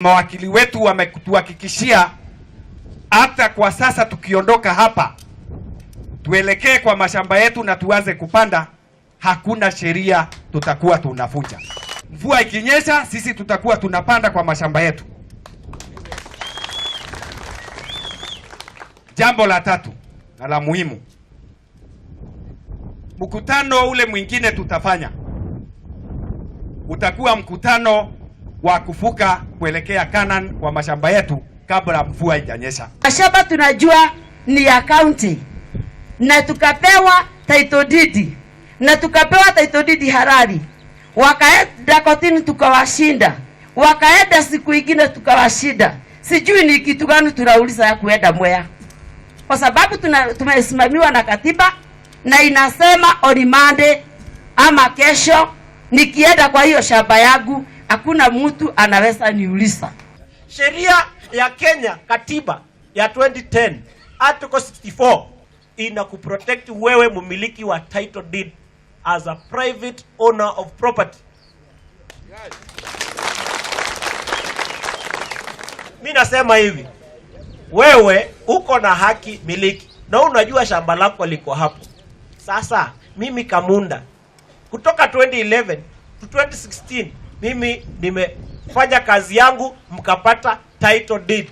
Mawakili wetu wametuhakikishia hata kwa sasa tukiondoka hapa tuelekee kwa mashamba yetu na tuanze kupanda, hakuna sheria tutakuwa tunafunja. Mvua ikinyesha, sisi tutakuwa tunapanda kwa mashamba yetu. Jambo la tatu na la muhimu, mkutano ule mwingine tutafanya utakuwa mkutano wa kufuka kuelekea Canaan kwa mashamba yetu kabla mvua haijanyesha. Mashamba tunajua ni ya county na tukapewa title deed na tukapewa title deed halali. Wakaenda kotini tukawashinda, wakaenda siku ingine tukawashinda. Sijui ni kitu gani tunauliza ya kuenda Mwea, kwa sababu tumesimamiwa na katiba na inasema on Monday ama kesho nikienda kwa hiyo shamba yangu hakuna mtu anaweza niuliza. Sheria ya Kenya, katiba ya 2010 article 64 ina kuprotect wewe mumiliki wa title deed as a private owner of property. Mimi nasema hivi, wewe uko na haki miliki na unajua shamba lako liko hapo. Sasa mimi Kamunda kutoka 2011 to 2016 mimi nimefanya kazi yangu mkapata title deed.